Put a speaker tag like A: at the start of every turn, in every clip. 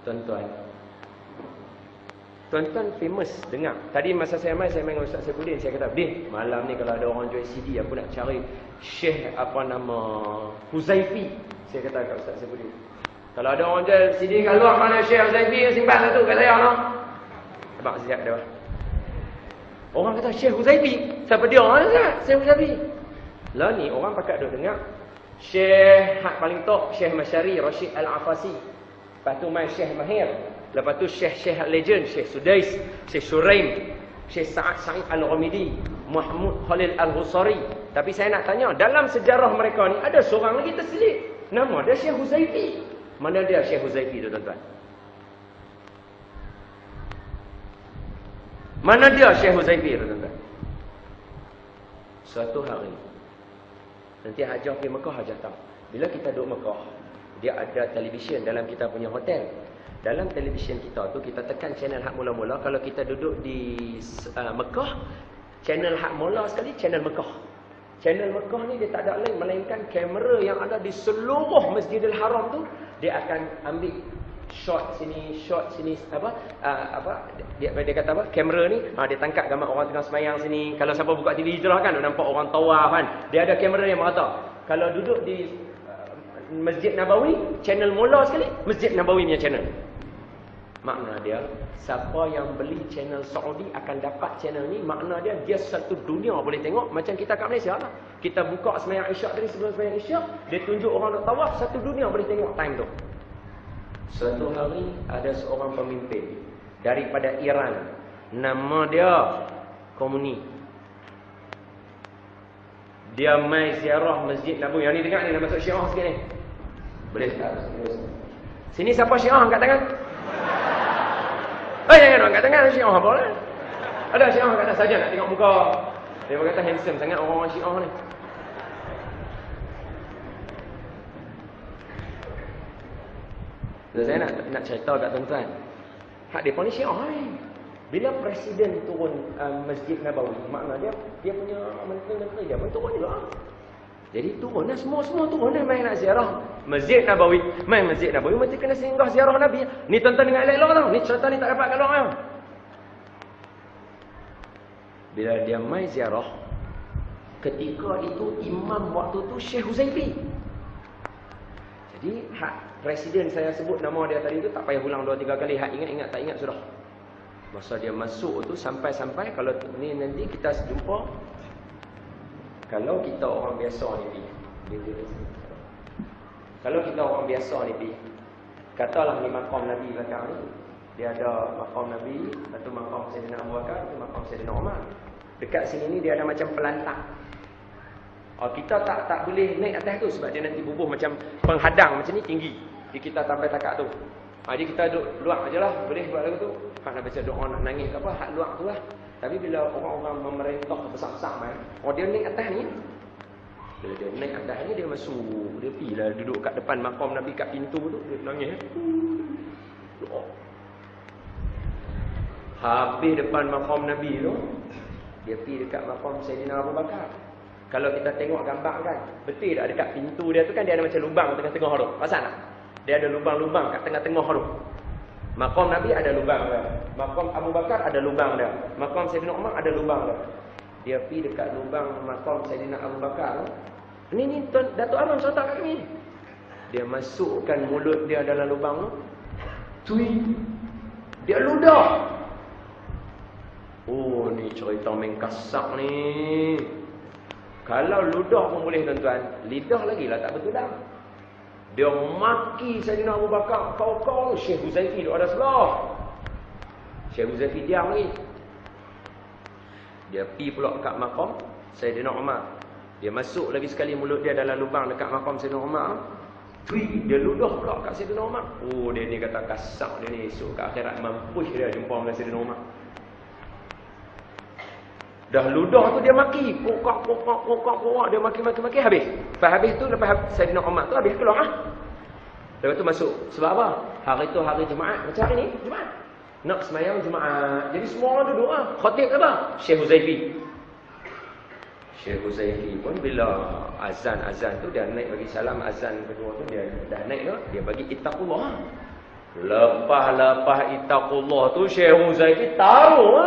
A: Tuan-tuan famous dengar. Tadi masa saya main dengan Ustaz Saifuddin, saya kata, "Din, malam ni kalau ada orang jual CD, aku nak cari Syekh apa nama Huzaifi." Saya kata kat Ustaz Saifuddin, "Kalau ada orang jual CD kat luar mana Syekh Huzaifi, simpan satu kat saya noh." Abang siap dah. Orang kata Syekh Huzaifi, siapa dia orang Ustaz? Syekh Huzaifi. Lah ni orang pakat duk dengar Syekh hak paling top, Syekh Masyari Rashid Al-Afasi. Lepas tu main Syekh Mahir. Lepas tu Syekh legend, Syekh Sudais, Syekh Suraim, Syekh Sa'id Al-Ghamidi, Mahmud Khalil Al-Husari. Tapi saya nak tanya, dalam sejarah mereka ni ada seorang lagi terselit. Nama dia Syekh Huzaifi. Mana dia Syekh Huzaifi tu tuan-tuan? Mana dia Syekh Huzaifi tu tuan-tuan? Suatu hari nanti hajah pergi Mekah, hajah tahu. Bila kita duduk Mekah, dia ada televisyen dalam kita punya hotel. Dalam televisyen kita tu, kita tekan channel hak mula-mula. Kalau kita duduk di Mekah, channel hak mula sekali, channel Mekah. Channel Mekah ni dia tak ada lain melainkan kamera yang ada di seluruh Masjidil Haram tu. Dia akan ambil shot sini, dia kata apa? Kamera ni, dia tangkap gambar orang tengah semayang sini. Kalau siapa buka TV Hijrah kan, nampak orang tawaf kan. Dia ada kamera yang merata. Kalau duduk di Masjid Nabawi, channel mula sekali, Masjid Nabawi punya channel. Makna dia, siapa yang beli channel Saudi akan dapat channel ni. Makna dia satu dunia boleh tengok. Macam kita kat Malaysia lah. Kita buka sembahyang Isyak tadi, sebelum sembahyang Isyak, dia tunjuk orang nak tawaf, satu dunia boleh tengok time tu. Suatu hari ada seorang pemimpin daripada Iran. Nama dia Komuni. Dia mai ziarah Masjid Nabawi. Yang ni dengar ni, nak masuk Syiah sikit ni. Boleh tak? Sini siapa Syiah angkat tangan? Jangan angkat tangan, Syiah apa lah? Ada Syiah angkat tangan saja nak tengok muka. Dia berkata handsome sangat orang-orang Syiah ni. Saya nak cerita kat tuan-tuan. Hak depa ni Syiah ni. Bila presiden turun Masjid Nabawi, makna dia punya menteri-menteri dia pun turun juga. Jadi turun lah, semua turun lah main nak ziarah Masjid Nabawi. Main Masjid Nabawi mesti kena singgah ziarah Nabi. Ni tuan-tuan dengar elok tau. Ni cerita ni tak dapat kat luar tau. Bila dia main ziarah, ketika itu imam waktu tu Syekh Huzaifi. Jadi hak presiden saya sebut nama dia tadi tu tak payah ulang 2-3 kali. Hak ingat tak ingat sudah. Masa dia masuk tu sampai kalau ni nanti kita jumpa. Kalau kita orang biasa ni kalau kita orang biasa ni katalah ni makam Nabi belakang ni. Dia ada makam Nabi, satu makam Sayyidina Abu Bakar, satu makam Sayyidina Umar. Dekat sini ni dia ada macam pelantak. Kita tak boleh naik atas tu sebab dia nanti bubuh macam penghadang macam ni tinggi. Jadi kita sampai takat tu. Jadi kita duduk luar je lah. Boleh buat lagu tu. Hak nak baca doa nak nangis ke apa, hak luar tu lah. Tapi bila orang-orang memerintah besar-besar dia naik atas ni. Bila dia naik atas ni, dia masuk. Dia pergi lah duduk kat depan makam Nabi kat pintu tu. Dia nangis. Doa. Habis depan makam Nabi tu, dia pergi dekat makam Sayyidina Abu Bakar. Kalau kita tengok gambar kan, betul tak dekat pintu dia tu kan dia ada macam lubang tengah-tengah tu. Pasal tak? Dia ada lubang-lubang kat tengah-tengah tu. Makam Nabi ada lubang dia. Makam Abu Bakar ada lubang dia. Makam Sayyidina Umar ada lubang dia. Dia pergi dekat lubang makam Sayyidina Abu Bakar. Ni Datuk Abang cerita kat kami. Dia masukkan mulut dia dalam lubang tu. Dia ludah. Oh, ni cerita main kasak ni. Kalau ludah pun boleh tuan-tuan. Lidah lagi lah tak betul dah. Dia maki Sayyidina Abu Bakar. Kau Syekh Huzaifi tu ada sebelah. Syekh Huzaifi diam lagi. Dia pergi pula kat makam Sayyidina Umar. Dia masuk lagi sekali mulut dia dalam lubang dekat makam Sayyidina Umar. Dia ludah pula kat Sayyidina Umar. Oh, dia ni kata kasak dia ni. Esok kat akhirat mampus dia jumpa dengan Sayyidina Umar. Dah ludah tu dia maki. Pokok. Dia maki habis. Habis tu lepas Sayyidina Umar tu habis keluar ah. Lepas tu masuk. Sebab apa? Hari tu hari Jumaat. Macam hari ni Jumaat. Nak semayang Jumaat. Jadi semua orang duduk ah. Khatib apa? Syekh Huzaifi. Syekh Huzaifi pun bila azan tu dia naik bagi salam azan kedua tu dia dah naik tu dia bagi ittaqullah. Lepas itaqullah tu Syekh Huzaifi taruh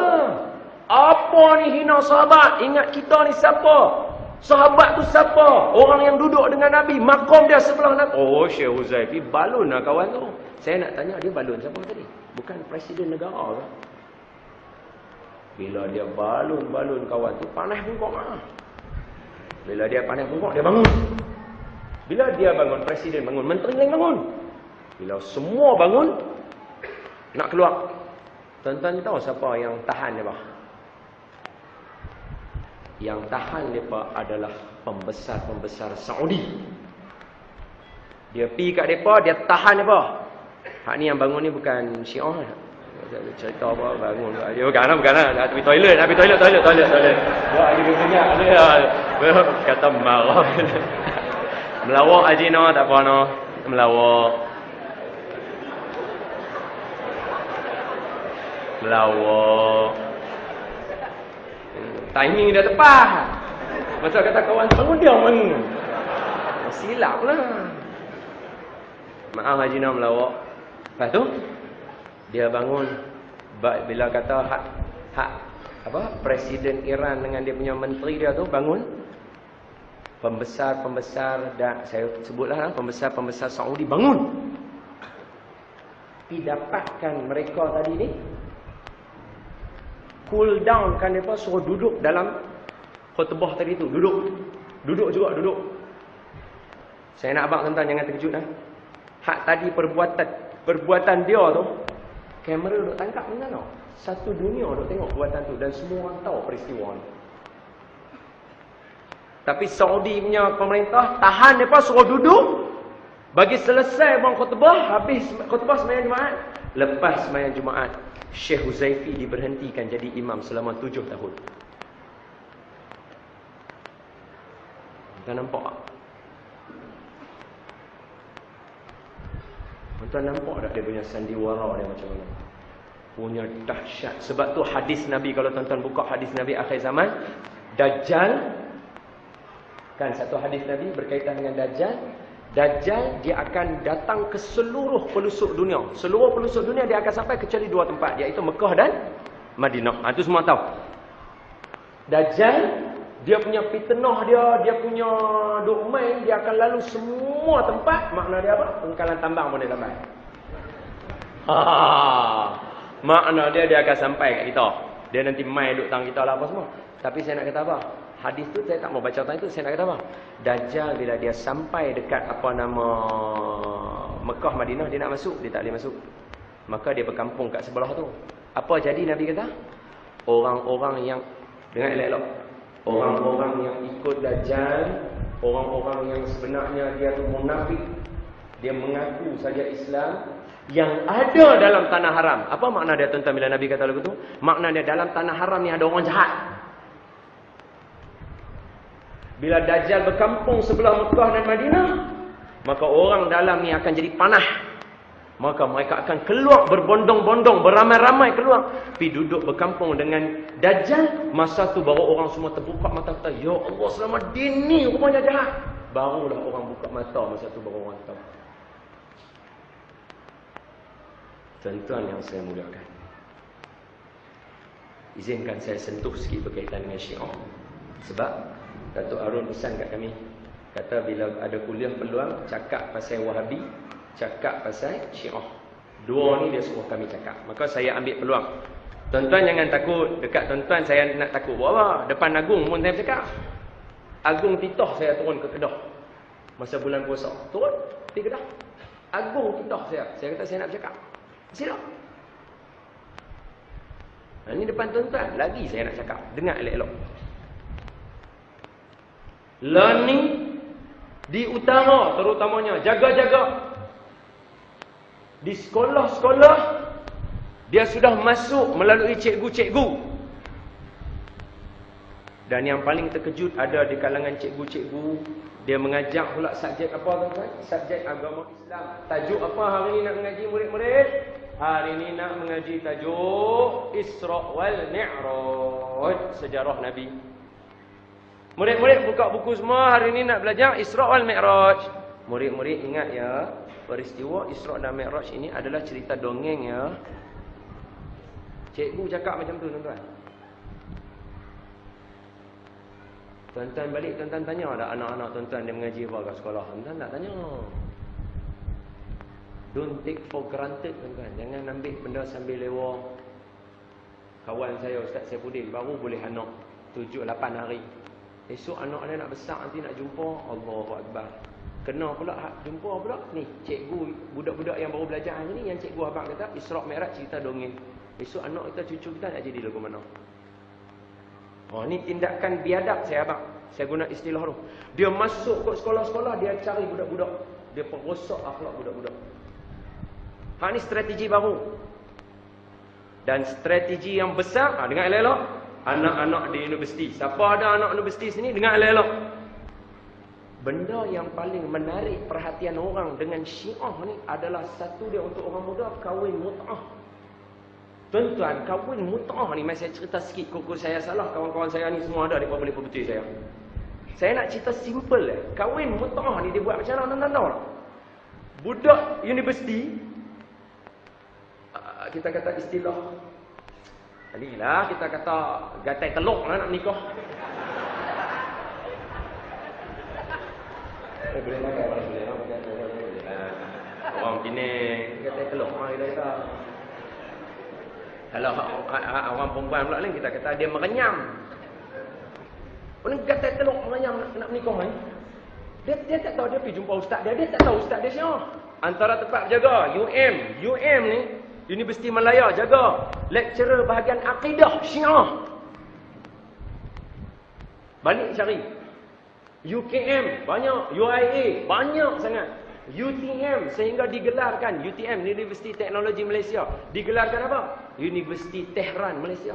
A: apa ni hina sahabat? Ingat kita ni siapa? Sahabat tu siapa? Orang yang duduk dengan Nabi, makom dia sebelah Nabi. Oh, Syekh Huzaifi balun lah kawan tu. Saya nak tanya dia balun siapa tadi? Bukan presiden negara ke? Bila dia balun kawan tu panas bungkuk ah. Bila dia panas bungkuk dia bangun. Bila dia bangun, presiden bangun, menteri lain bangun. Bila semua bangun, nak keluar. Tuan-tuan tahu siapa yang tahan mereka? Yang tahan mereka adalah pembesar-pembesar Saudi. Dia pergi kat mereka, dia tahan mereka. Hak ni yang bangun ni bukan Syiah. Cerita apa, bangun. Dia bukan lah. Nak pergi toilet. Buat dia bersenyak. Kata marah. Melawak haji no, tak apa no. Melawak. Timing dah tepat. Masa kata kawan bangun dia bangun. Silap lah. Maaf Haji Nam melawak. Lepas tu dia bangun bila kata presiden Iran dengan dia punya menteri dia tu bangun. Pembesar dan saya sebutlah pembesar Saudi bangun. Didapatkan mereka tadi ni cool down kan mereka suruh duduk dalam khutbah tadi tu. Duduk. Saya nak abang tuan-tuan jangan terkejut lah. Hak tadi perbuatan dia tu kamera duk tangkap ni kan. Satu dunia duk tengok perbuatan tu dan semua orang tahu peristiwa ni. Tapi Saudi punya pemerintah tahan mereka suruh duduk bagi selesai bang khutbah, habis khutbah sembahyang Jumaat. Lepas sembahyang Jumaat, Syekh Huzaifi diberhentikan jadi imam selama 7 tahun. Tuan nampak tak? Tuan nampak tak dia punya sandiwara dia macam mana? Punya dahsyat. Sebab tu hadis Nabi, kalau tuan-tuan buka hadis Nabi akhir zaman, Dajjal, kan satu hadis Nabi berkaitan dengan Dajjal. Dajjal dia akan datang ke seluruh pelosok dunia. Seluruh pelosok dunia dia akan sampai kecuali 2 tempat, iaitu Mekah dan Madinah. Itu semua tahu. Dajjal dia punya fitnah dia punya duk main, dia akan lalu semua tempat. Makna dia apa? Pengkalan tambang pun dia sampai. Makna dia akan sampai kat kita. Dia nanti main duk tang kita lah apa semua. Tapi saya nak kata apa? Hadis tu saya tak mau baca tentang itu. Saya nak kata apa? Dajjal bila dia sampai dekat Mekah, Madinah, dia nak masuk, dia tak boleh masuk. Maka dia berkampung kat sebelah tu. Apa jadi Nabi kata? Orang-orang yang, dengar elok-elok, orang-orang yang ikut Dajjal, orang-orang yang sebenarnya dia tu munafik, dia mengaku saja Islam, yang ada dalam tanah haram. Apa makna dia tuan-tuan bila Nabi kata lagu tu? Makna dia dalam tanah haram ni ada orang jahat. Bila Dajjal berkampung sebelah Mekah dan Madinah, maka orang dalam ni akan jadi panah. Maka mereka akan keluar berbondong-bondong, beramai-ramai keluar. Pergi duduk berkampung dengan Dajjal. Masa tu baru orang semua terbuka mata kata, ya Allah, selama dia ni rupanya jahat. Barulah orang buka mata, masa tu baru orang tahu. Tuan-tuan yang saya muliakan, izinkan saya sentuh sikit berkaitan dengan Syiah. Sebab Datuk Arun pesan kat kami, kata bila ada kuliah peluang, cakap pasal Wahabi, cakap pasal Syiah. Dua ni dia suruh kami cakap. Maka saya ambil peluang. Tuan-tuan jangan takut. Dekat tuan-tuan saya nak takut. Buat apa? Depan Agung pun saya bercakap. Agung titah saya turun ke Kedah masa bulan puasa. Turun pergi Kedah. Agung titah saya. Saya kata saya nak bercakap. Sila. Ini depan tuan-tuan. Lagi saya nak cakap. Dengar elok-elok. Learning di utara terutamanya, jaga-jaga. Di sekolah-sekolah dia sudah masuk melalui cikgu-cikgu. Dan yang paling terkejut ada di kalangan cikgu-cikgu, dia mengajak pula subjek apa tuan-tuan? Subjek agama Islam. Tajuk apa hari ni nak mengaji murid-murid? Hari ni nak mengaji tajuk Isra wal Mi'raj, sejarah Nabi. Murid-murid buka buku semua, hari ni nak belajar Isra wal Mi'raj. Murid-murid ingat ya, peristiwa Isra' dan Mi'raj ini adalah cerita dongeng ya. Cikgu cakap macam tu tuan-tuan. Tuan-tuan balik, tuan-tuan tanya ada anak-anak tuan-tuan dia mengaji apa kat sekolah. Tuan-tuan tak tanya. Don't take for granted tuan-tuan. Jangan ambil benda sambil lewat. Kawan saya Ustaz Saifuddin baru boleh anak 7-8 hari. Esok anak dia nak besar nanti nak jumpa, Allahu Akbar. Kena pula jumpa pula ni cikgu budak-budak yang baru belajar hari ni yang cikgu abang kata Isra' Mi'raj cerita dongeng. Esok anak kita cucu kita nak jadi lagu mana? Oh ni tindakan biadab saya abang. Saya guna istilah tu. Dia masuk ke sekolah-sekolah dia cari budak-budak. Dia perosak akhlak budak-budak. Ha ni strategi baru. Dan strategi yang besar, dengar elok-elok, anak-anak di universiti. Siapa ada anak universiti sini, dengar elok-elok. Benda yang paling menarik perhatian orang dengan Syiah ni adalah satu dia untuk orang muda kahwin mut'ah. Tuan-tuan, kahwin mut'ah ni, mari saya cerita sikit, kok saya salah, kawan-kawan saya ni semua ada, mereka boleh perbetul saya. Saya nak cerita simple eh. Kahwin mut'ah ni dia buat macam mana tuan-tuan tahu tak? Budak universiti, kita kata istilah inilah, kita kata gatai teluk lah nak menikah. Boleh pakai, boleh orang kini gatai teluk mari kita kata. Kalau orang perempuan pula ni kita kata dia merenyam. Orang gatai teluk merenyam nak menikah ni. Dia tak tahu, dia pergi jumpa ustaz dia tak tahu ustaz dia siapa. Antara tempat jaga UM ni Universiti Malaya jaga lecturer bahagian akidah Syiah. Balik cari. UKM banyak, UIA banyak sangat. UTM sehingga digelarkan UTM Universiti Teknologi Malaysia. Digelarkan apa? Universiti Tehran Malaysia.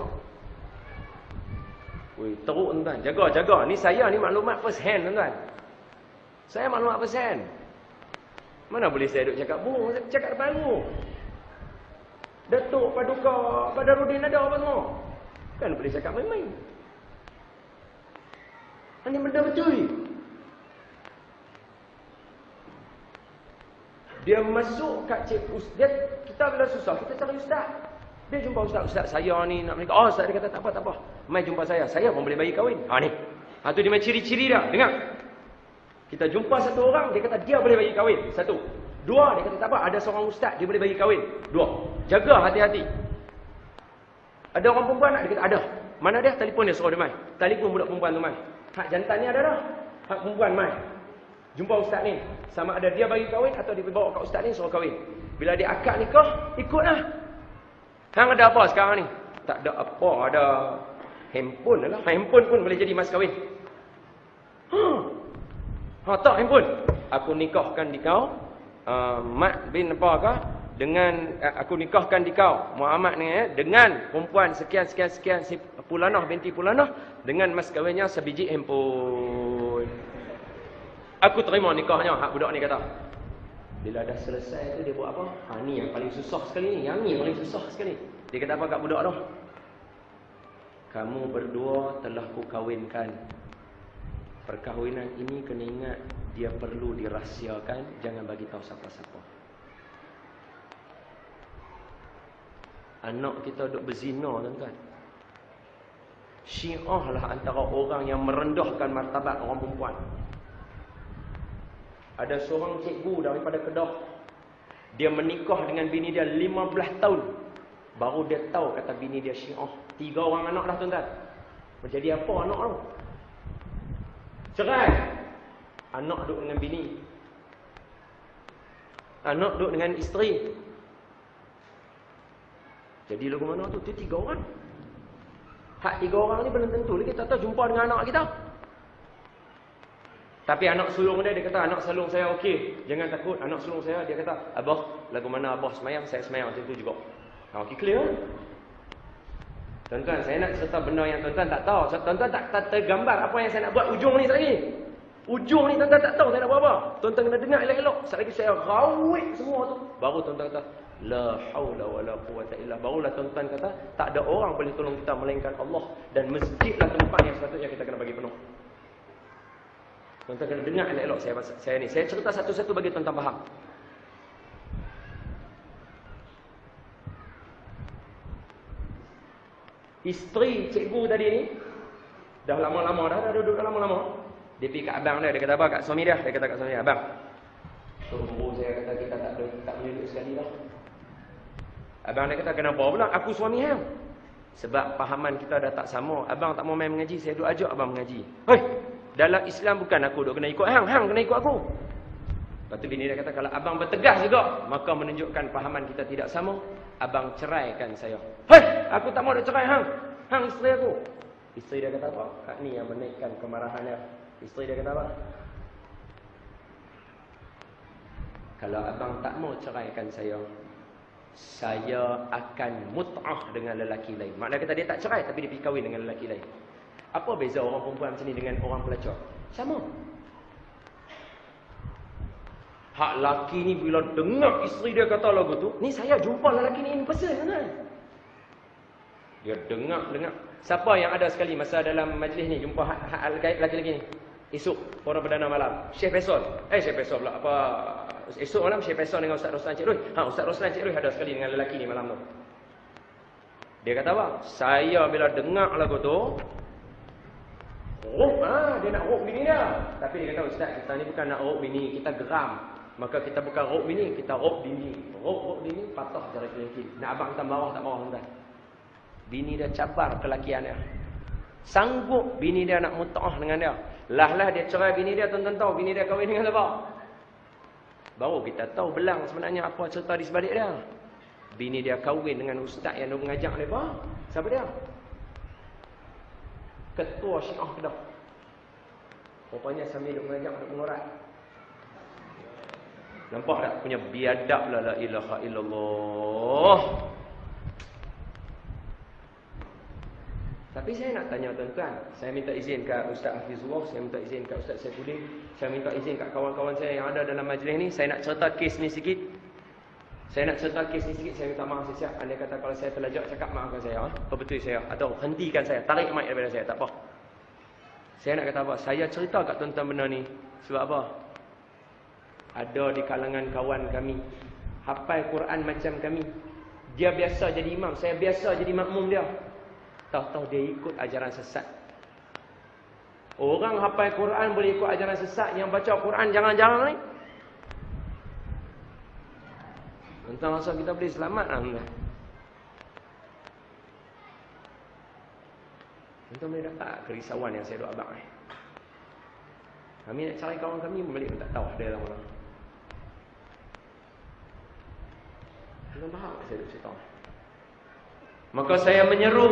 A: Woi, teruk tuan-tuan. Jaga. Ni saya ni maklumat first hand tuan-tuan. Saya maklumat first hand. Mana boleh saya duk cakap bohong, saya cakap depan lu. Datuk Paduka Badarudin ada apa semua? Kan boleh cakap main-main. Ini benda betul. Dia masuk kat dia, kita bila susah kita cari ustaz. Dia jumpa ustaz saya ni nak menikah. Oh ustaz dia kata tak apa. Mai jumpa saya pun boleh bagi kahwin. Ha ni. Ha tu dia macam ciri-ciri dah. Dengar. Kita jumpa satu orang dia kata dia boleh bagi kahwin. Satu. Dua, dia kata tak apa, ada seorang ustaz dia boleh bagi kahwin. Dua. Jaga hati-hati. Ada orang perempuan nak? Dia kata ada. Mana dia? Telefon dia suruh dia mai. Telefon budak perempuan tu mai. Hak jantan ni ada dah. Hak perempuan mai. Jumpa ustaz ni. Sama ada dia bagi kahwin atau dia bawa kat ustaz ni suruh kahwin. Bila dia akad nikah, ikutlah. Hang ada apa sekarang ni? Tak ada apa, ada handphone lah. Handphone pun boleh jadi mas kahwin. Tak handphone. Aku nikahkan di kau. Mat bin apakah? Dengan aku nikahkan di kau Muhammad ni dengan perempuan sekian si Pulanah binti Pulanah dengan mas kahwinnya sebiji handphone. Aku terima nikahnya. Hak budak ni kata. Bila dah selesai tu dia buat apa? Ni yang paling susah sekali ni. Yang ni paling susah sekali. Dia kata apa kat budak tu? Kamu berdua telah ku kahwinkan. Perkahwinan ini kena ingat dia perlu dirahsiakan, jangan bagi tahu siapa-siapa. Anak kita duk berzina tuan-tuan. Syiah lah antara orang yang merendahkan martabat orang perempuan. Ada seorang cikgu daripada Kedah. Dia menikah dengan bini dia 15 tahun. Baru dia tahu kata bini dia Syiah. 3 orang anak dah tuan-tuan. Jadi apa anak tu? Cerai. Anak duduk dengan bini. Anak duduk dengan isteri. Jadi lagu mana tu? Tu 3 orang. Hak 3 orang ni belum tentu lagi kita tahu jumpa dengan anak kita. Tapi anak sulung dia kata, anak sulung saya okey. Jangan takut, anak sulung saya dia kata, abah, lagu mana abah semayang, saya semayang macam tu juga. Okey, clear. Tuan-tuan, saya nak cerita benda yang tuan-tuan tak tahu. Tuan-tuan tak tergambar apa yang saya nak buat ujung ni sekali. Ujung ni tuan-tuan tak tahu saya nak buat apa. Tuan-tuan kena dengar elok-elok. Sekali lagi saya rawik semua tu. Baru tuan-tuan kata, la haula wala quwwata illa. Barulah tuan-tuan kata, tak ada orang boleh tolong kita melainkan Allah. Dan masjidlah tempat yang sepatutnya kita kena bagi penuh. Tuan-tuan kena dengar elok-elok saya ni. Saya cerita satu-satu bagi tuan-tuan faham. Isteri cikgu tadi ni dah lama-lama dah duduk dah lama-lama. Dia pergi kat abang dia kata apa kat suami dia kata kat suami dia, abang, tunggu saya kata kita tak boleh duduk sekali dah. Abang dia kata kenapa pula aku suami hang? Sebab pahaman kita dah tak sama. Abang tak mau main mengaji, saya duk ajak abang mengaji. Hei, dalam Islam bukan aku duk kena ikut hang, hang kena ikut aku. Lepas tu bini dia kata kalau abang bertegas juga, maka menunjukkan pahaman kita tidak sama. Abang ceraikan saya. Hei, aku tak mau nak cerai hang. Hang isteri aku. Isteri dia kata apa? Hak ni yang menaikkan kemarahan dia. Isteri dia kata apa? Kalau abang tak mau ceraikan saya akan mut'ah dengan lelaki lain. Maknanya kata dia tak cerai tapi dia pergi kahwin dengan lelaki lain. Apa beza orang perempuan macam ni dengan orang pelacur? Sama. Hak laki ni bila dengar isteri dia kata lagu tu, ni saya jumpa lelaki ni in person kan. Dia dengar. Siapa yang ada sekali masa dalam majlis ni jumpa lelaki-lelaki ni? Esok orang perdana malam. Syekh Faisal. Syekh Faisal pula apa? Esok malam Syekh Faisal dengan Ustaz Roslan Cik Rui. Ustaz Roslan Cik Rui ada sekali dengan lelaki ni malam tu. Dia kata apa? Saya bila dengar lagu tu, dia nak ruk bini dia. Tapi dia kata, Ustaz, kita ni bukan nak ruk bini, kita geram. Maka kita bukan ruk bini, kita ruk bini. Ruk bini patah jari kelingking. Nak abang kita marah tak marah tuan. Bini dia cabar kelakian dia. Sanggup bini dia nak mut'ah dengan dia. Lah dia cerai bini dia, tuan-tuan tahu bini dia kahwin dengan siapa? Baru kita tahu belang sebenarnya apa cerita di sebalik dia. Bini dia kahwin dengan ustaz yang dia mengajar mereka. Siapa dia? Ketua Syiah Kedah. Rupanya sambil duk mengajar duk mengorat. Nampak tak punya biadab la ilaha illallah. Tapi saya nak tanya tuan-tuan, saya minta izin kat Ustaz Hafizullah, saya minta izin kat Ustaz Saifuddin, saya minta izin kat kawan-kawan saya yang ada dalam majlis ni, saya nak cerita kes ni sikit. Saya minta maaf siap. Anda kata kalau saya terlajak cakap maafkan saya, betul saya atau hentikan saya, tarik mic daripada saya, tak apa. Saya nak kata apa? Saya cerita kat tuan-tuan benda ni sebab apa? Ada di kalangan kawan kami hafal Quran macam kami. Dia biasa jadi imam, saya biasa jadi makmum dia. Tahu-tahu dia ikut ajaran sesat. Orang hafal Quran boleh ikut ajaran sesat, yang baca Quran jangan-jangan ni. Tentang rasa kita boleh selamat alhamdulillah. Tuan boleh dapat kerisauan yang saya duk abang ni. Kami nak cari kawan kami balik pun tak tahu ada dalam mana. Tuan faham tak saya duk cerita? Maka saya menyeru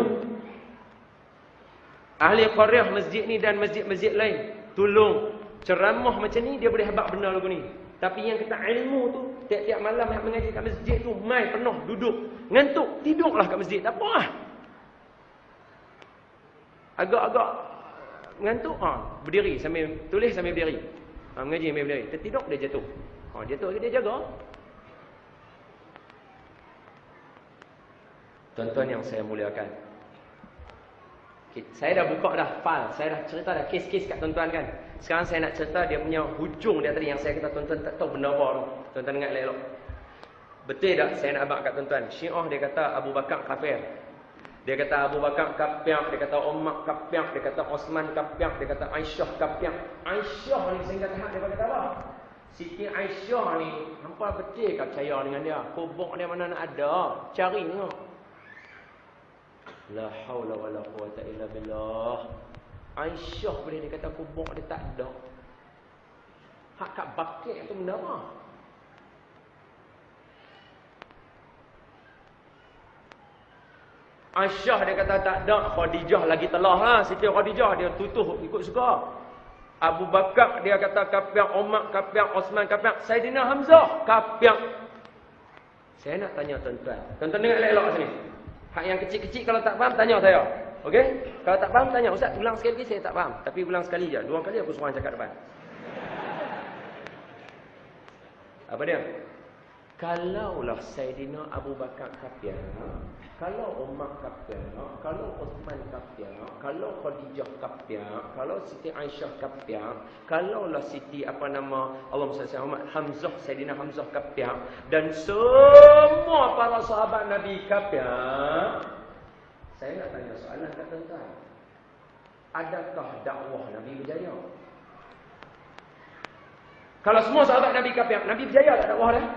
A: ahli qaryah masjid ni dan masjid-masjid lain, tolong ceramah macam ni dia boleh habaq benda lagu ni. Tapi yang kata ilmu tu, tiap-tiap malam yang mengaji kat masjid tu, mai penuh duduk, ngantuk, tidurlah kat masjid. Tak apa lah. Agak-agak ngantuk, berdiri sambil tulis sambil berdiri. Mengaji sambil berdiri. Tertidur dia jatuh. Dia tu dia jaga. Tuan-tuan yang saya muliakan, saya dah buka dah file, saya dah cerita dah kes-kes kat tuan-tuan kan. Sekarang saya nak cerita dia punya hujung dia tadi yang saya kata tuan-tuan tak tahu benda apa tu. Tuan-tuan dengar elok-elok. Betul tak saya nak abang kat tuan-tuan? Syiah dia kata Abu Bakar kafir. Dia kata Abu Bakar kafir, dia kata Umar kafir, dia kata Osman kafir, dia kata Aisyah kafir. Aisyah ni sehingga tahap dia kata apa? Siti Aisyah ni hampa betul kau percaya dengan dia? Kubur dia mana nak ada? Cari tengok. La haula wala quwata illa billah. Aisyah boleh dikata kubur dia tak ada. Hak kat bakit tu benda apa? Aisyah dia kata tak ada. Khadijah lagi telah lah. Siti Khadijah dia tutup ikut suka. Abu Bakar dia kata kafir, Umar kafir, Osman kafir, Saidina Hamzah kafir. Saya nak tanya tuan-tuan. Tuan-tuan dengar elok-elok sini. Hak yang kecil-kecil kalau tak faham tanya saya. Okey? Kalau tak faham tanya, Ustaz ulang sekali lagi saya tak faham. Tapi ulang sekali je. 2 kali aku suruh orang cakap depan. Apa dia? Kalaulah Saidina Abu Bakar kafir, kalau Umar kafir, kalau Uthman kafir, kalau Khadijah kafir, kalau Siti Aisyah kafir, kalaulah Siti Allahumma salli ala Muhammad, Hamzah, Saidina Hamzah kafir, dan semua para sahabat Nabi kafir, saya nak tanya soalan kat tuan-tuan. Adakah dakwah Nabi berjaya? Kalau semua sahabat Nabi kafir, Nabi berjaya tak dakwah dia?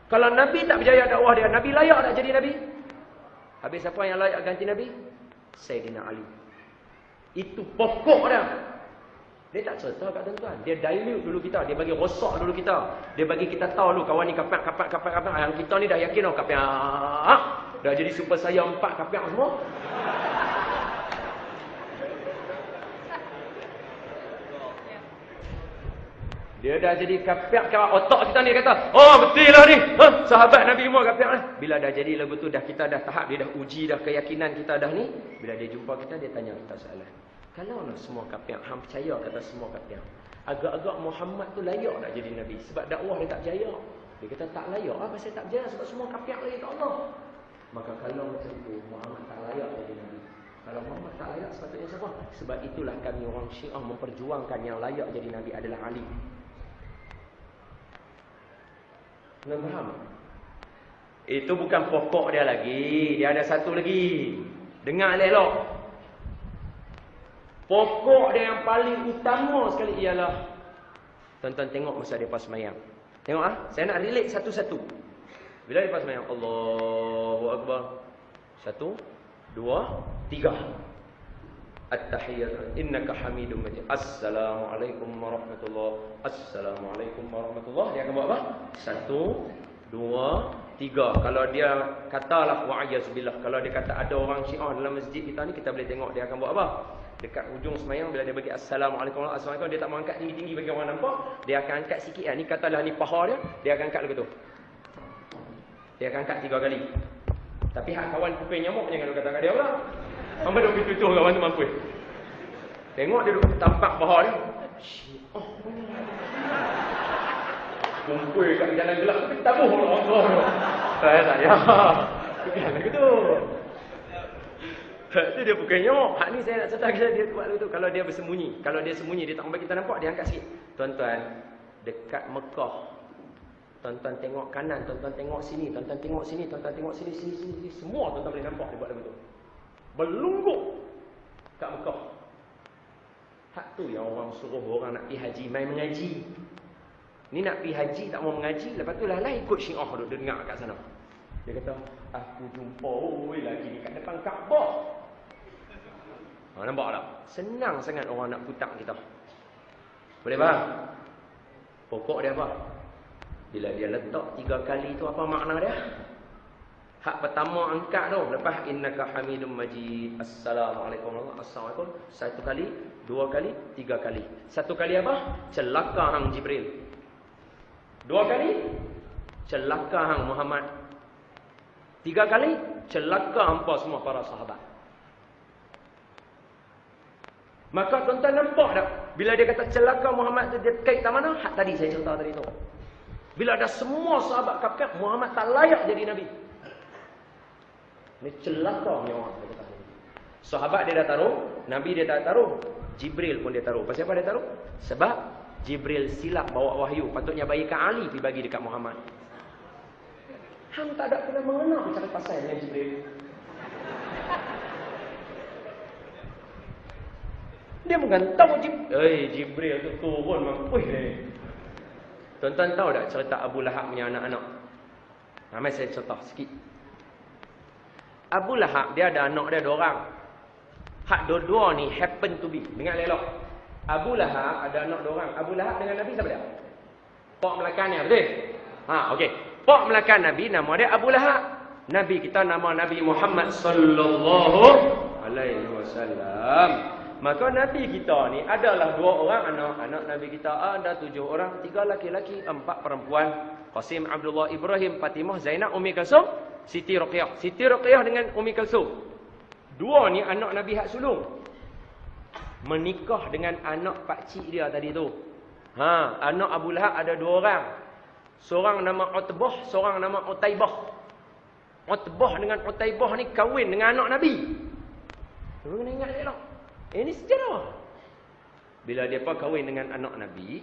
A: Kalau Nabi tak berjaya dakwah dia, Nabi layak tak jadi Nabi? Habis siapa yang layak ganti Nabi? Sayyidina Ali. Itu pokok dia. Dia tak cerita kat tuan-tuan. Dia dilute dulu kita. Dia bagi rosak dulu kita. Dia bagi kita tahu dulu kawan ni kapak. Yang kita ni dah yakin dah kapak. Dah jadi super saya 4 kapak semua. Dia dah jadi kapiak kat otak kita ni kata, oh betul lah ni. Sahabat Nabi semua kapiak lah. Bila dah jadi lagu tu, kita dah tahap, dia dah uji dah keyakinan kita dah ni. Bila dia jumpa kita, dia tanya kita soalan. Kalau lah semua kapiak, hang percaya kata semua kapiak. Agak-agak Muhammad tu layak tak jadi Nabi. Sebab dakwah dia tak berjaya. Dia kata tak layak. Pasal tak berjaya sebab semua kapiak lagi kat Allah. Maka kalau macam tu, Muhammad tak layak jadi Nabi. Kalau Muhammad tak layak, sepatutnya siapa? Sebab itulah kami orang Syiah memperjuangkan yang layak jadi Nabi adalah Ali. Kena faham? Itu bukan pokok dia lagi. Dia ada satu lagi. Dengar elok. Pokok dia yang paling utama sekali ialah, tuan-tuan tengok masa dia pas semayang. Tengok saya nak relate satu-satu. Bila dia pas semayang, Allahu Akbar. 1, 2, 3. At-tahiyyatu innaka hamidum majid. Assalamualaikum warahmatullahi. Assalamualaikum warahmatullahi. Dia akan buat apa? 1, 2, 3. Kalau dia katalah wa'iyaz billah, kalau dia kata ada orang Syiah dalam masjid kita ni, kita boleh tengok dia akan buat apa. Dekat hujung semayang bila dia bagi assalamualaikum, dia tak mau angkat tinggi-tinggi bagi orang nampak. Dia akan angkat sikit ni katalah ni paha dia akan angkat lagu tu. Dia akan angkat 3 kali. Tapi hak kawan kuping nyamuk jangan lu kata kat dia pula. Hamba duk tutup kawan tu mampu. Tengok dia duk tampak paha dia. Kumpul kat jalan gelap tu tabuh Allah. Saya tak ya. Bukan lagu tu. Itu dia bukan nyamuk. Hak ni saya nak cerita dia buat lagu tu. Kalau dia bersembunyi, kalau dia sembunyi dia tak mau kita nampak, dia angkat sikit. Tuan-tuan, dekat Mekah, tuan-tuan tengok kanan, tuan-tuan tengok sini, tuan-tuan tengok sini, tuan-tuan tengok sini, sini. Semua tuan-tuan boleh nampak dia buat lagu tu. Berlungguk kat Mekah. Hak tu yang orang suruh orang nak pergi haji main mengaji. Ni nak pergi haji tak mau mengaji, lepas tu lah ikut Syiah duduk dengar kat sana. Dia kata, aku jumpa lagi ni kat depan Kaabah. Nampak tak? Senang sangat orang nak putak kita. Boleh faham? Pokok dia apa? Bila dia letak 3 kali tu, apa makna dia? Hak pertama angkat tu, lepas innaka hamidum majid, assalamualaikum warahmatullahi wabarakatuh. 1 kali, 2 kali, 3 kali. 1 kali apa? Celaka hang Jibril. 2 kali, celaka hang Muhammad. 3 kali, celaka hampa semua para sahabat. Maka tuan-tuan nampak tak? Bila dia kata celaka Muhammad tu, dia kait tak mana? Hak tadi saya cerita tadi tu. Bila ada semua sahabat kafir, Muhammad tak layak jadi Nabi. Ini celaka punya orang. Sahabat dia dah taruh, Nabi dia tak taruh, Jibril pun dia taruh. Pasal apa dia taruh? Sebab Jibril silap bawa wahyu. Patutnya bagikan Ali pergi bagi dekat Muhammad. Hang tak ada kena mengenal bicara pasal dengan Jibril. Dia bukan tahu Jibril tu turun mampus dia. Tuan-tuan tahu tak cerita Abu Lahab punya anak-anak? Ramai saya cerita sikit. Abu Lahab dia ada anak dia 2 orang. Hak dua-dua ni happen to be. Dengar elok. Abu Lahab ada anak 2 orang. Abu Lahab dengan Nabi siapa dia? Pak Melakan ni, betul? Okey. Pak Melakan Nabi nama dia Abu Lahab. Nabi kita nama Nabi Muhammad sallallahu alaihi wasallam. Maka Nabi kita ni adalah 2 orang anak Nabi kita ada 7 orang, 3 laki-laki, 4 perempuan. Qasim, Abdullah, Ibrahim, Fatimah, Zainab, Ummi Kalsum, Siti Ruqayyah. Siti Ruqayyah dengan Ummi Kalsum. 2 ni anak Nabi hak sulung. Menikah dengan anak pakcik dia tadi tu. Anak Abu Lahab ada 2 orang. Seorang nama Utbah, seorang nama Utaibah. Utbah dengan Utaibah ni kahwin dengan anak Nabi. Kita kena ingat elok. Ini sejarah. Bila depa kahwin dengan anak Nabi,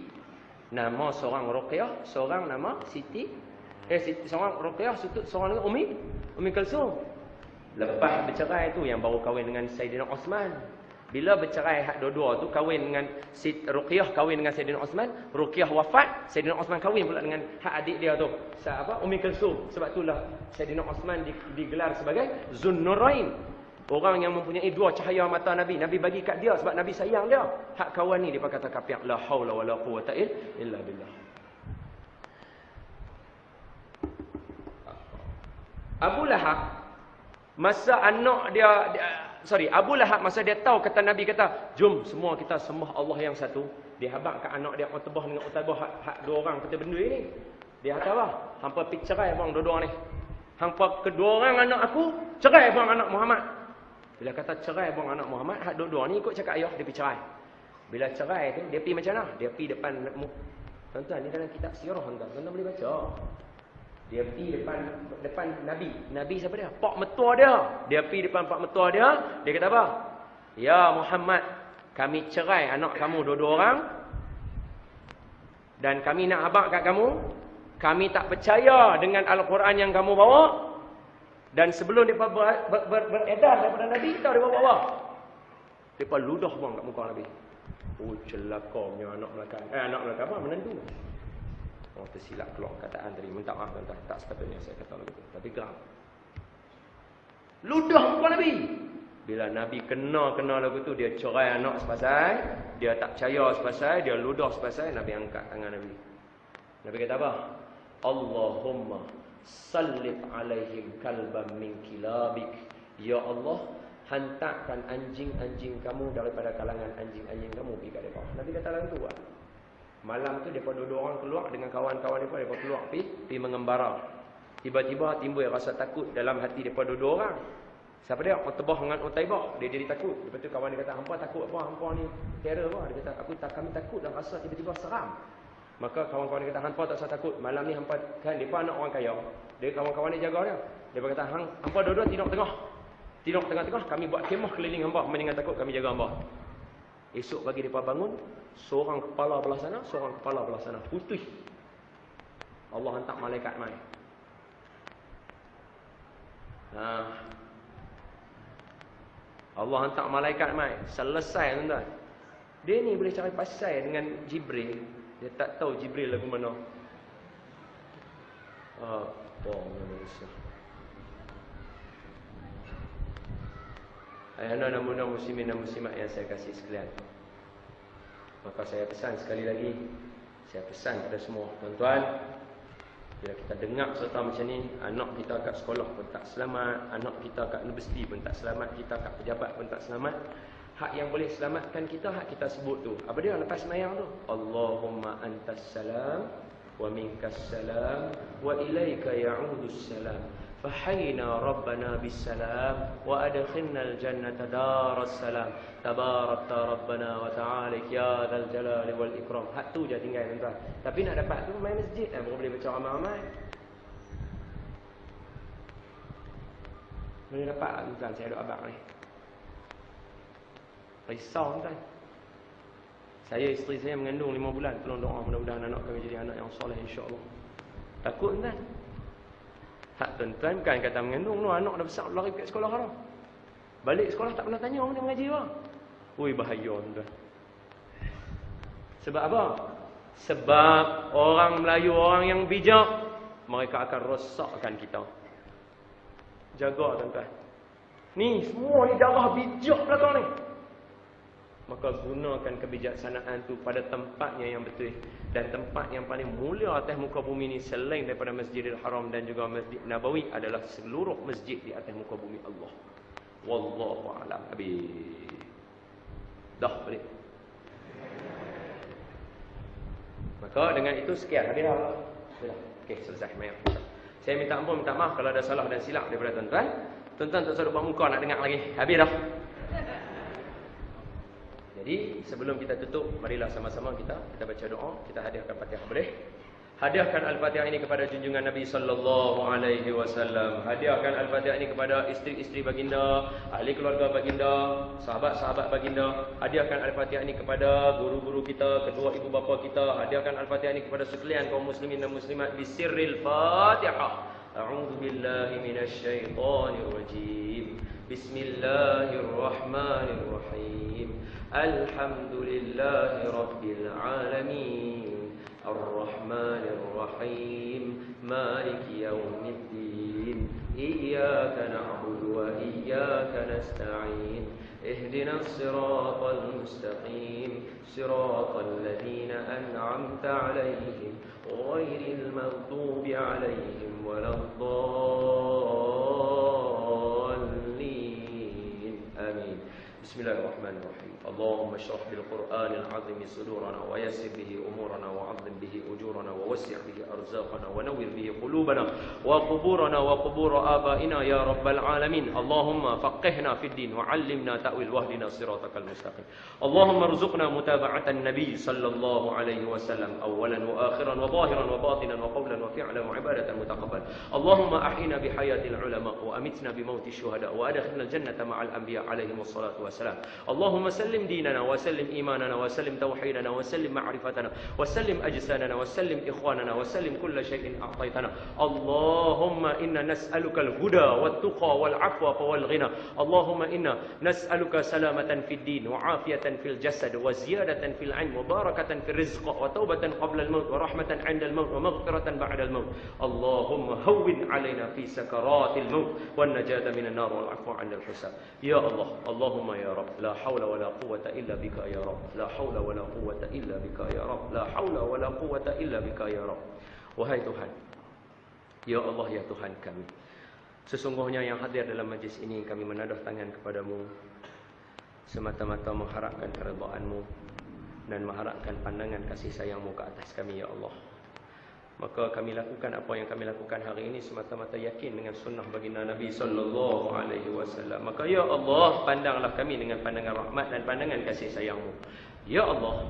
A: nama seorang Ruqyah, seorang nama Siti. Seorang Ruqyah, seorang nama Ummi Kalsum. Lepas bercerai tu yang baru kahwin dengan Saidina Osman. Bila bercerai hak dua-dua tu kahwin dengan Ruqyah kahwin dengan Saidina Osman, Ruqyah wafat, Saidina Osman kahwin pula dengan hak adik dia tu. Ummi Kalsum. Sebab itulah Saidina Osman digelar sebagai Zunnurain. Orang yang mempunyai dua cahaya mata Nabi. Nabi bagi kat dia sebab Nabi sayang dia. Hak kawan ni dia kata kafiak la haula wala quwwata illa billah. Abu Lahab masa anak dia Abu Lahab masa dia tahu kata Nabi kata, "Jom semua kita sembah Allah yang satu." Dia habaq kat anak dia Utbah dengan Utaibah hak dua orang kata benda ni. Dia kata apa? Hampa pergi cerai abang dua-dua ni. Hampa kedua orang anak aku, cerai abang anak Muhammad. Bila kata cerai abang anak Muhammad, hak dua-dua ni ikut cakap ayah dia pergi cerai. Bila cerai tu dia pergi macam mana? Dia pergi depan tuan-tuan ni dalam kitab sirah tuan-tuan boleh baca. Dia pergi depan Nabi. Nabi siapa dia? Pak mertua dia. Dia pergi depan pak mertua dia. Dia kata apa? "Ya Muhammad, kami cerai anak kamu dua-dua orang. Dan kami nak habaq kat kamu. Kami tak percaya dengan Al-Quran yang kamu bawa. Dan sebelum mereka beredar daripada Nabi, tahu mereka bawa. Mereka ludah buang kat muka Nabi. Oh celakanya anak Melaka. Anak Melaka apa? Menantu. Oh tersilap keluar kataan tadi. Minta maaf tuan-tuan. Tak sepatutnya saya kata begitu. Tapi geram. Ludah muka Nabi. Bila Nabi kena lagu tu, dia cerai anak sepasai. Dia tak percaya sepasai. Dia ludah sepasai. Nabi angkat tangan Nabi. Nabi kata apa? Allahumma sallit alaihim kalban min kilabik. Ya Allah, hantarkan anjing-anjing kamu daripada kalangan anjing-anjing kamu pergi kat mereka. Nabi kata lagu tu lah. Malam tu mereka dua orang keluar dengan kawan-kawan mereka keluar pergi mengembara. Tiba-tiba timbul rasa takut dalam hati mereka dua orang. Siapa dia? Utbah dengan Utaibah. Dia jadi takut. Lepas tu kawan dia kata, "Hampa takut apa? Hampa ni terror apa?" Dia kata, kami takut dan rasa tiba-tiba seram." Maka kawan-kawan dia kata, "Hampa tak usah takut. Malam ni hampa kan depa anak orang kaya. Dia kawan-kawan dia jaga dia. Dia kata, "Hampa dua-dua tidur tengah. Tidur tengah-tengah, kami buat kemah keliling hampa. Mendingan takut kami jaga hampa." Esok pagi mereka bangun, seorang kepala belah sana, seorang kepala belah sana. Putih. Allah hantar malaikat mai. Allah hantar malaikat mai. Selesai tuan-tuan. Dia ni boleh cari pasal dengan Jibril. Dia tak tahu Jibril lagu mana. Apa manusia. Ayana namunah muslimin dan muslimat yang saya kasih sekalian. Maka saya pesan sekali lagi. Saya pesan kepada semua tuan-tuan. Bila kita dengar serta macam ni, anak kita kat sekolah pun tak selamat, anak kita kat universiti pun tak selamat, kita kat pejabat pun tak selamat. Hak yang boleh selamatkan kita, hak kita sebut tu. Apa dia lepas semayang tu? Allahumma antas salam wa minkas salam wa ilaika ya'udus salam. Fahayna rabbana bisalam wa adkhilnal jannata daras salam. Tabarakta rabbana wa ta'ala ya dzal jalali wal ikram. Hak tu je tinggal tuan-tuan. Tapi nak dapat tu main masjid baru boleh baca ramai-ramai. Boleh dapat tuan-tuan saya duk abang ni. Risau tuan. Saya isteri saya mengandung 5 bulan. Tolong doa mudah-mudahan anak kami jadi anak yang soleh insya-Allah. Takut tuan. Hak tuan-tuan bukan kata mengandung tu, anak dah besar lari kat sekolah dah. Balik sekolah tak pernah tanya mana mengaji apa. Oi bahaya tuan. Sebab apa? Sebab orang Melayu, orang yang bijak, mereka akan rosakkan kita. Jaga tuan-tuan. Ni semua ni darah bijak belakang ni. Maka gunakan kebijaksanaan tu pada tempatnya yang betul. Dan tempat yang paling mulia atas muka bumi ni selain daripada Masjidil Haram dan juga Masjid Nabawi adalah seluruh masjid di atas muka bumi Allah. Wallahu a'lam. Habis. Dah balik. Maka dengan itu sekian. Habis dah. Okey, selesai. Saya minta ampun, minta maaf kalau ada salah dan silap daripada tuan-tuan. Tuan-tuan tak usah buat muka nak dengar lagi. Habis dah. Jadi sebelum kita tutup, marilah sama-sama kita baca doa, kita hadiahkan Fatihah boleh. Hadiahkan Al-Fatihah ini kepada junjungan Nabi sallallahu alaihi wasallam. Hadiahkan Al-Fatihah ini kepada isteri-isteri baginda, ahli keluarga baginda, sahabat-sahabat baginda. Hadiahkan Al-Fatihah ini kepada guru-guru kita, kedua ibu bapa kita. Hadiahkan Al-Fatihah ini kepada sekalian kaum muslimin dan muslimat bisirril Fatihah. A'udzu billahi minasy syaithanir rajim. Bismillahirrahmanirrahim. Alhamdulillahi rabbil alamin. الرحمن الرحيم مالك يوم الدين إياك نعبد وإياك نستعين اهدنا الصراط المستقيم صراط الذين أنعمت عليهم غير المغضوب عليهم ولا الضالين آمين بسم الله الرحمن الرحيم اللهم اشرح بالقرآن العظيم صدورنا ويسر به أمورنا وعظم به أجورنا ووسع به أرزاقنا ونور به قلوبنا وقبورنا وقبور آبائنا يا رب العالمين اللهم فقهنا في الدين وعلمنا تأويل واهدنا صراطك المستقيم اللهم ارزقنا متابعة النبي صلى الله عليه وسلم أولا وآخرا وظاهرا وباطنا وقولا وفعلا وعبادة متقبل اللهم أحينا بحياة العلماء وأمتنا بموت الشهداء وأدخلنا الجنة مع الأنبياء عليهم الصلاة والسلام اللهم سلم ديننا وسلم إيماننا وسلم توحيدنا وسلم معرفتنا وسلم أجسادنا وسلم إخواننا وسلم كل شيء أعطيتنا اللهم إنا نسألك الهدى والتقى والعفو والغنى اللهم إنا نسألك سلامة في الدين وعافية في الجسد وزيادة في العلم وبركة في الرزق وتوبة قبل الموت ورحمة عند الموت ومغفرة بعد الموت اللهم هون علينا في سكرات الموت والنجاة من النار والعفو عند الحساب يا الله اللهم يا رب لا حول ولا قوة إلا بك يا رب لا حول ولا قوة إلا بك يا رب لا حول ولا قوة إلا بك يا رب Wahai Tuhan, Ya Allah, ya Tuhan kami, sesungguhnya yang hadir dalam majlis ini kami menadah tangan kepadamu semata-mata mengharapkan keridhaan-Mu dan mengharapkan pandangan kasih sayang-Mu ke atas kami, Ya Allah. Maka kami lakukan apa yang kami lakukan hari ini semata-mata yakin dengan sunnah baginda Nabi sallallahu alaihi wasallam. Maka ya Allah, pandanglah kami dengan pandangan rahmat dan pandangan kasih sayang-Mu. Ya Allah,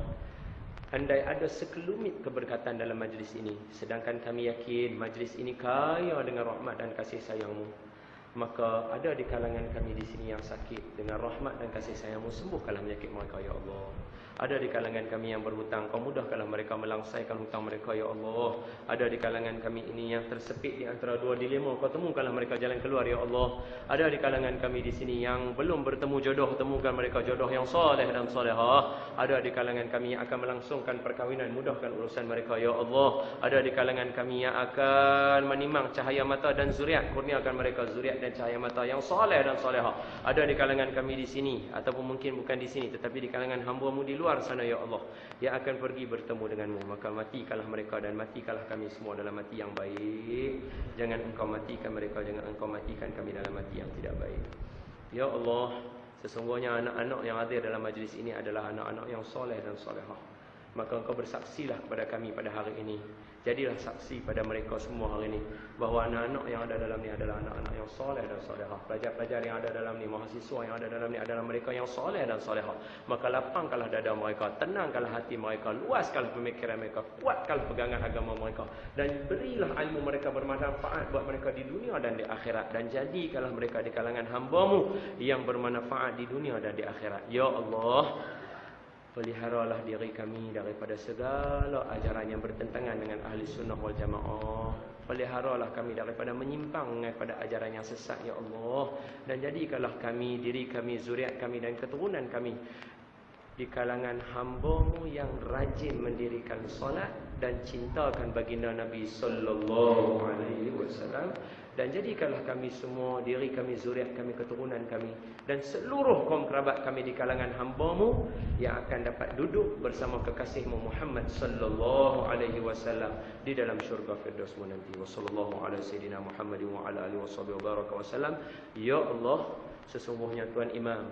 A: andai ada sekelumit keberkatan dalam majlis ini, sedangkan kami yakin majlis ini kaya dengan rahmat dan kasih sayang-Mu, maka ada di kalangan kami di sini yang sakit, dengan rahmat dan kasih sayang-Mu sembuhkanlah penyakit mereka, Ya Allah. Ada di kalangan kami yang berhutang, Kau mudahkanlah mereka melangsaikan hutang mereka, Ya Allah. Ada di kalangan kami ini yang tersepit di antara dua dilema, Kau temukanlah mereka jalan keluar, Ya Allah. Ada di kalangan kami di sini yang belum bertemu jodoh, temukan mereka jodoh yang soleh dan solehah. Ada di kalangan kami yang akan melangsungkan perkahwinan, mudahkan urusan mereka, Ya Allah. Ada di kalangan kami yang akan menimang cahaya mata dan zuriat, kurniakan mereka zuriat dan cahaya mata yang soleh dan solehah. Ada di kalangan kami di sini, ataupun mungkin bukan di sini, tetapi di kalangan hamba-Mu di luar sana, Ya Allah, yang akan pergi bertemu denganmu. Maka matikanlah mereka dan matikanlah kami semua dalam mati yang baik. Jangan Engkau matikan mereka, jangan Engkau matikan kami dalam mati yang tidak baik. Ya Allah, sesungguhnya anak-anak yang hadir dalam majlis ini adalah anak-anak yang soleh dan solehah. Maka Engkau bersaksilah kepada kami pada hari ini. Jadilah saksi pada mereka semua hari ini bahawa anak-anak yang ada dalam ni adalah anak-anak yang soleh dan solehah. Pelajar-pelajar yang ada dalam ni, mahasiswa yang ada dalam ni adalah mereka yang soleh dan solehah. Maka lapangkanlah dada mereka, tenangkanlah hati mereka, luaskanlah pemikiran mereka, kuatkanlah pegangan agama mereka, dan berilah ilmu mereka bermanfaat buat mereka di dunia dan di akhirat. Dan jadikanlah mereka di kalangan hamba-Mu yang bermanfaat di dunia dan di akhirat. Ya Allah, peliharalah diri kami daripada segala ajaran yang bertentangan dengan ahli sunnah wal jamaah. Peliharalah kami daripada menyimpang daripada ajaran yang sesat, Ya Allah. Dan jadikanlah kami, diri kami, zuriat kami dan keturunan kami di kalangan hamba-Mu yang rajin mendirikan solat dan cintakan baginda Nabi sallallahu alaihi wasallam. Dan jadikanlah kami semua, diri kami, zuriat kami, keturunan kami dan seluruh kaum kerabat kami di kalangan hamba-Mu yang akan dapat duduk bersama kekasih-Mu Muhammad sallallahu alaihi wasallam di dalam syurga Firdaus-Mu nanti. Wassallallahu ala sayyidina Muhammadin wa ala alihi wasallam. Ya Allah, sesungguhnya Tuan Imam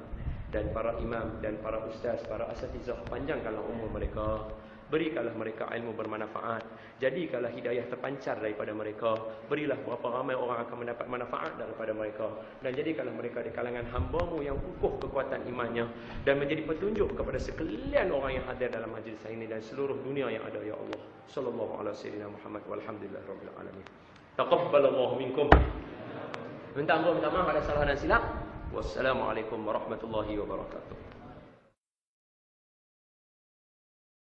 A: dan para imam dan para ustaz, para asatizah, panjangkanlah umur mereka. Berikanlah mereka ilmu bermanfaat. Jadikanlah hidayah terpancar daripada mereka. Berilah berapa ramai orang akan mendapat manfaat daripada mereka. Dan jadikanlah mereka di kalangan hamba-Mu yang kukuh kekuatan imannya. Dan menjadi petunjuk kepada sekalian orang yang hadir dalam majlis ini dan seluruh dunia yang ada, Ya Allah. Sallallahu ala sayyidina Muhammad walhamdulillah rabbil alamin. Taqabbalallahu minkum. Minta ampun, minta maaf ada salah dan silap. Wassalamualaikum warahmatullahi wabarakatuh.